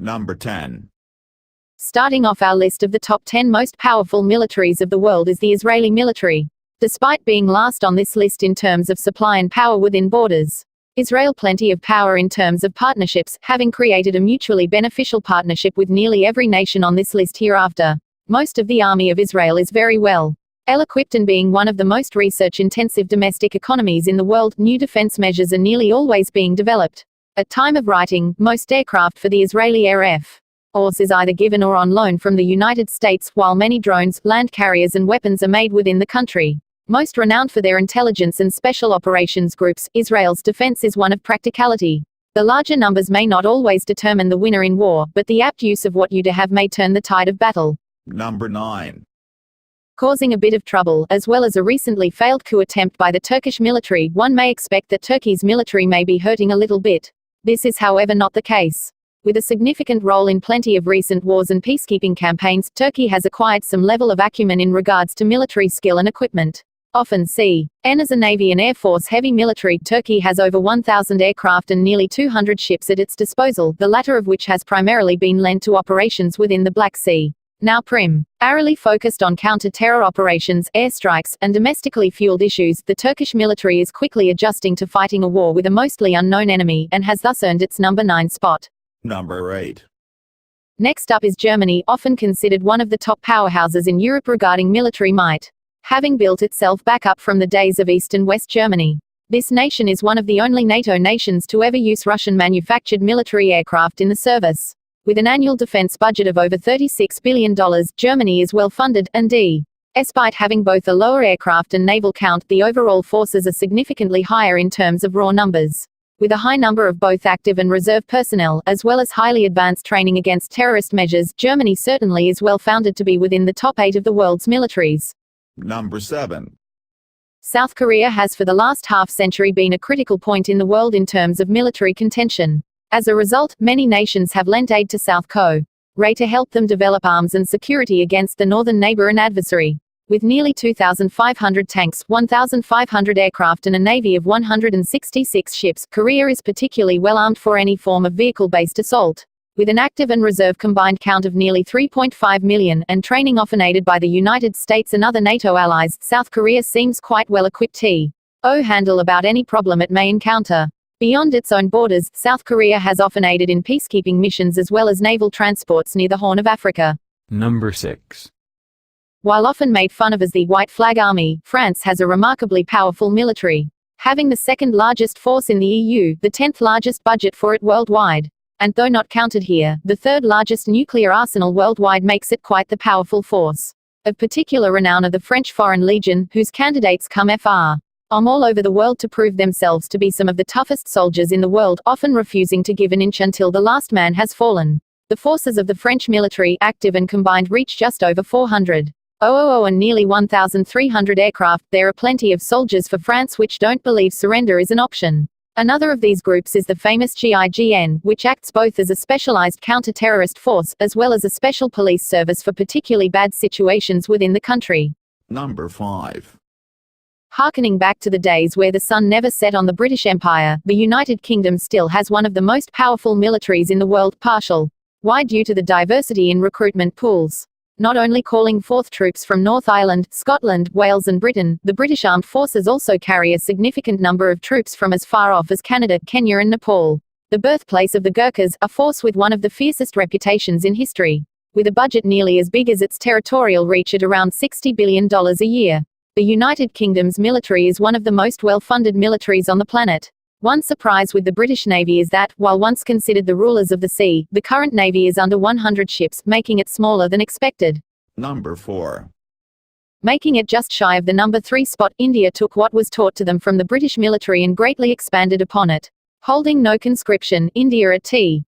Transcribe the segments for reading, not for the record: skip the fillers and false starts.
Number 10. Starting off our list of the top 10 most powerful militaries of the world is the Israeli military. Despite being last on this list in terms of supply and power within borders, Israel plenty of power in terms of partnerships, having created a mutually beneficial partnership with nearly every nation on this list hereafter. Most of the army of Israel is very well equipped, and being one of the most research-intensive domestic economies in the world, new defense measures are nearly always being developed. At time of writing, most aircraft for the Israeli Air Force is either given or on loan from the United States, while many drones, land carriers and weapons are made within the country. Most renowned for their intelligence and special operations groups, Israel's defense is one of practicality. The larger numbers may not always determine the winner in war, but the apt use of what you do have may turn the tide of battle. Number 9. Causing a bit of trouble, as well as a recently failed coup attempt by the Turkish military, one may expect that Turkey's military may be hurting a little bit. This is however not the case. With a significant role in plenty of recent wars and peacekeeping campaigns, Turkey has acquired some level of acumen in regards to military skill and equipment. Often seen as a Navy and Air Force heavy military, Turkey has over 1,000 aircraft and nearly 200 ships at its disposal, the latter of which has primarily been lent to operations within the Black Sea. Now primarily focused on counter-terror operations, airstrikes, and domestically fueled issues, the Turkish military is quickly adjusting to fighting a war with a mostly unknown enemy, and has thus earned its number 9 spot. Number 8. Next up is Germany, often considered one of the top powerhouses in Europe regarding military might, having built itself back up from the days of East and West Germany. This nation is one of the only NATO nations to ever use Russian-manufactured military aircraft in the service. With an annual defense budget of over $36 billion, Germany is well funded, and despite having both a lower aircraft and naval count, the overall forces are significantly higher in terms of raw numbers. With a high number of both active and reserve personnel, as well as highly advanced training against terrorist measures, Germany certainly is well founded to be within the top 8 of the world's militaries. Number 7. South Korea has for the last half-century been a critical point in the world in terms of military contention. As a result, many nations have lent aid to South Korea to help them develop arms and security against the northern neighbor and adversary. With nearly 2,500 tanks, 1,500 aircraft and a navy of 166 ships, Korea is particularly well armed for any form of vehicle-based assault. With an active and reserve combined count of nearly 3.5 million, and training often aided by the United States and other NATO allies, South Korea seems quite well equipped to handle about any problem it may encounter. Beyond its own borders, South Korea has often aided in peacekeeping missions as well as naval transports near the Horn of Africa. Number 6. While often made fun of as the White Flag Army, France has a remarkably powerful military. Having the second largest force in the EU, the 10th largest budget for it worldwide, and though not counted here, the third largest nuclear arsenal worldwide makes it quite the powerful force. Of particular renown are the French Foreign Legion, whose candidates come from all over the world to prove themselves to be some of the toughest soldiers in the world, often refusing to give an inch until the last man has fallen. The forces of the French military, active and combined, reach just over 400 and nearly 1,300 aircraft. There are plenty of soldiers for France which don't believe surrender is an option. Another of these groups is the famous GIGN, which acts both as a specialized counter-terrorist force, as well as a special police service for particularly bad situations within the country. Number 5. Harkening back to the days where the sun never set on the British Empire, the United Kingdom still has one of the most powerful militaries in the world, partial wide due to the diversity in recruitment pools. Not only calling forth troops from North Ireland, Scotland, Wales and Britain, the British Armed Forces also carry a significant number of troops from as far off as Canada, Kenya and Nepal. The birthplace of the Gurkhas, a force with one of the fiercest reputations in history. With a budget nearly as big as its territorial reach at around $60 billion a year. The United Kingdom's military is one of the most well-funded militaries on the planet. One surprise with the British Navy is that, while once considered the rulers of the sea, the current Navy is under 100 ships, making it smaller than expected. Number 4. Making it just shy of the number 3 spot, India took what was taught to them from the British military and greatly expanded upon it. Holding no conscription, India at time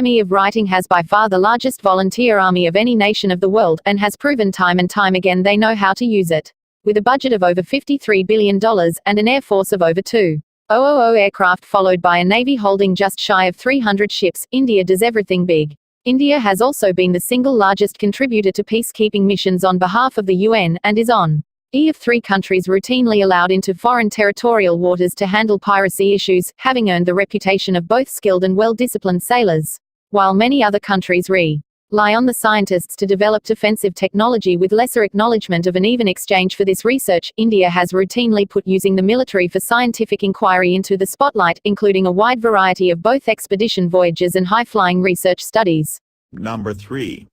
of writing has by far the largest volunteer army of any nation of the world, and has proven time and time again they know how to use it. With a budget of over $53 billion, and an air force of over 2,000 aircraft followed by a navy holding just shy of 300 ships, India does everything big. India has also been the single largest contributor to peacekeeping missions on behalf of the UN, and is on of 3 countries routinely allowed into foreign territorial waters to handle piracy issues, having earned the reputation of both skilled and well-disciplined sailors. While many other countries rely on the scientists to develop defensive technology with lesser acknowledgement of an even exchange for this research, India has routinely put using the military for scientific inquiry into the spotlight, including a wide variety of both expedition voyages and high-flying research studies. Number 3.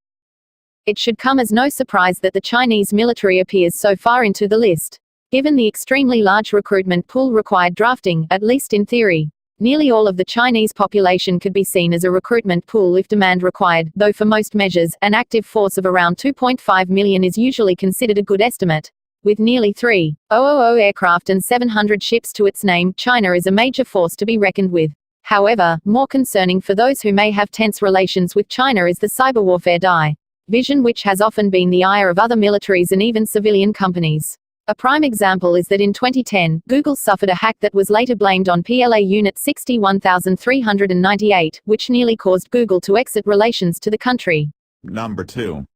It should come as no surprise that the Chinese military appears so far into the list. Given the extremely large recruitment pool required drafting, at least in theory, nearly all of the Chinese population could be seen as a recruitment pool if demand required, though for most measures, an active force of around 2.5 million is usually considered a good estimate. With nearly 3,000 aircraft and 700 ships to its name, China is a major force to be reckoned with. However, more concerning for those who may have tense relations with China is the cyber warfare division, which has often been the ire of other militaries and even civilian companies. A prime example is that in 2010, Google suffered a hack that was later blamed on PLA Unit 61398, which nearly caused Google to exit relations to the country. Number 2.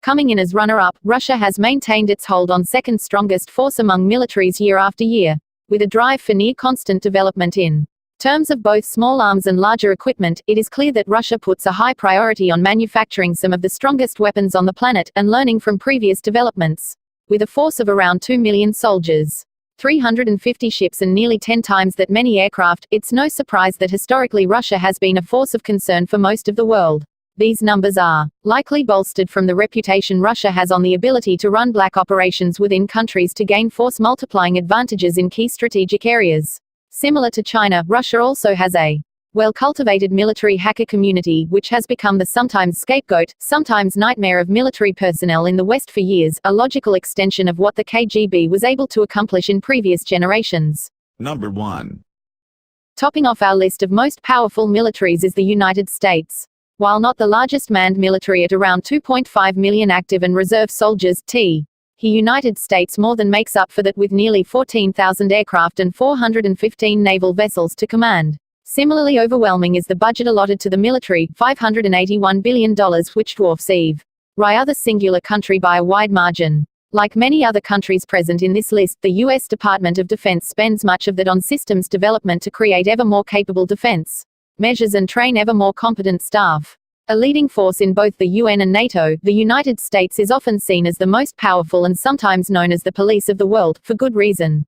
Coming in as runner-up, Russia has maintained its hold on second strongest force among militaries year after year, with a drive for near-constant development in terms of both small arms and larger equipment. It is clear that Russia puts a high priority on manufacturing some of the strongest weapons on the planet and learning from previous developments. With a force of around 2 million soldiers, 350 ships and nearly 10 times that many aircraft, it's no surprise that historically Russia has been a force of concern for most of the world. These numbers are likely bolstered from the reputation Russia has on the ability to run black operations within countries to gain force multiplying advantages in key strategic areas. Similar to China, Russia also has a well-cultivated military hacker community, which has become the sometimes scapegoat, sometimes nightmare of military personnel in the West for years, a logical extension of what the KGB was able to accomplish in previous generations. Number 1. Topping off our list of most powerful militaries is the United States. While not the largest manned military at around 2.5 million active and reserve soldiers, the United States more than makes up for that with nearly 14,000 aircraft and 415 naval vessels to command. Similarly overwhelming is the budget allotted to the military, $581 billion, which dwarfs every other singular country by a wide margin. Like many other countries present in this list, the U.S. Department of Defense spends much of that on systems development to create ever more capable defense measures and train ever more competent staff. A leading force in both the UN and NATO, the United States is often seen as the most powerful and sometimes known as the police of the world, for good reason.